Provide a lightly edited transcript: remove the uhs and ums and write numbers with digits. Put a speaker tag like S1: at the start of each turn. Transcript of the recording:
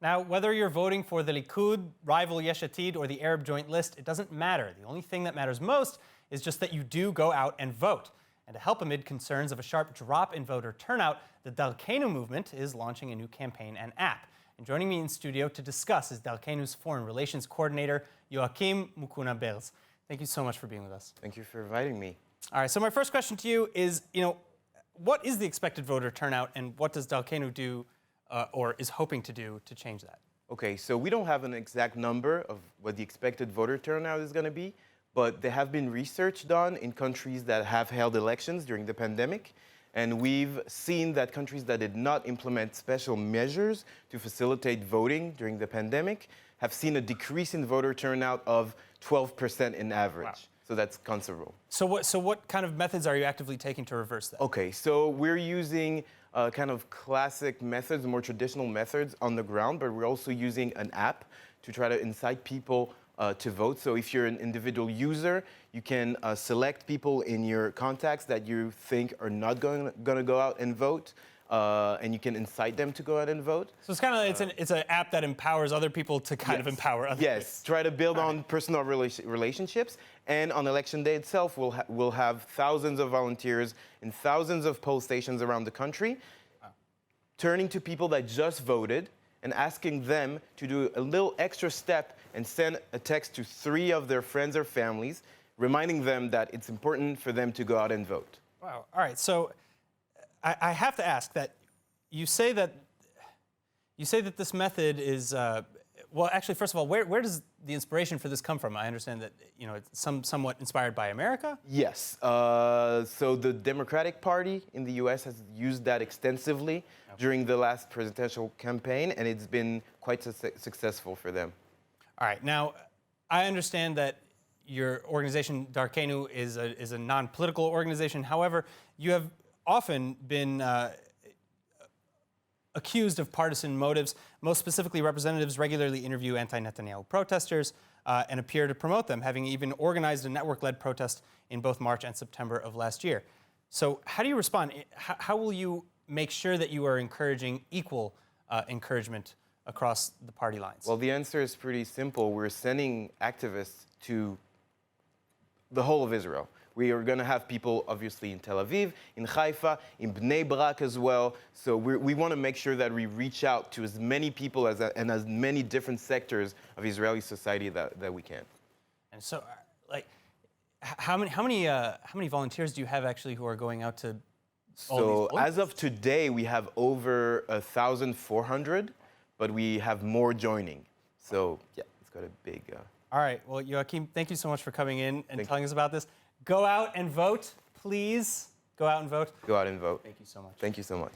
S1: Now, whether you're voting for the Likud, rival Yesh Atid, or the Arab Joint List, it doesn't matter. The only thing that matters most is just that you do go out and vote. And to help amid concerns of a sharp drop in voter turnout, the Darkenu movement is launching a new campaign and app. And joining me in studio to discuss is Darkenu's Foreign Relations Coordinator, Yoachim Mukuna-Berz. Thank you so much for being with us.
S2: Thank you for inviting me.
S1: All right, so my first question to you is, what is the expected voter turnout and what does Darkenu do or is hoping to do to change that?
S2: Okay, so we don't have an exact number of what the expected voter turnout is going to be, but there have been research done in countries that have held elections during the pandemic, and we've seen that countries that did not implement special measures to facilitate voting during the pandemic have seen a decrease in voter turnout of 12% in average.
S1: Wow.
S2: So that's considerable.
S1: So what kind of methods are you actively taking to reverse that?
S2: Okay, so we're using kind of classic methods, more traditional methods on the ground, but we're also using an app to try to incite people to vote. So if you're an individual user, you can select people in your contacts that you think are not going to go out and vote, and you can incite them to go out and vote.
S1: So it's kind of it's an app that empowers other people to kind of empower others.
S2: Yes, try to build on personal relationships. And on election day itself, we'll have thousands of volunteers in thousands of poll stations around the country, turning to people that just voted and asking them to do a little extra step and send a text to 3 of their friends or families, reminding them that it's important for them to go out and vote.
S1: Wow. All right. So I have to ask that you say that this method is well. Actually, first of all, where does the inspiration for this come from? I understand that it's somewhat inspired by America.
S2: Yes. So the Democratic Party in the U.S. has used that extensively during the last presidential campaign, and it's been quite successful for them.
S1: All right. Now, I understand that your organization, Darkenu, is a non-political organization. However, you have often been accused of partisan motives. Most specifically, representatives regularly interview anti-Netanyahu protesters and appear to promote them, having even organized a network-led protest in both March and September of last year. So how do you respond? How will you make sure that you are encouraging equal encouragement across the party lines?
S2: Well, the answer is pretty simple. We're sending activists to the whole of Israel. We are going to have people, obviously, in Tel Aviv, in Haifa, in Bnei Brak as well. So we want to make sure that we reach out to as many people and as many different sectors of Israeli society that we can.
S1: And so, how many volunteers do you have actually who are going out to all these
S2: as of today, we have over 1,400, but we have more joining. So yeah, it's got a big.
S1: All right. Well, Yoachim, thank you so much for coming in and telling us about this. Go out and vote, please. Go out and vote.
S2: Go out and vote.
S1: Thank you so much.
S2: Thank you so much.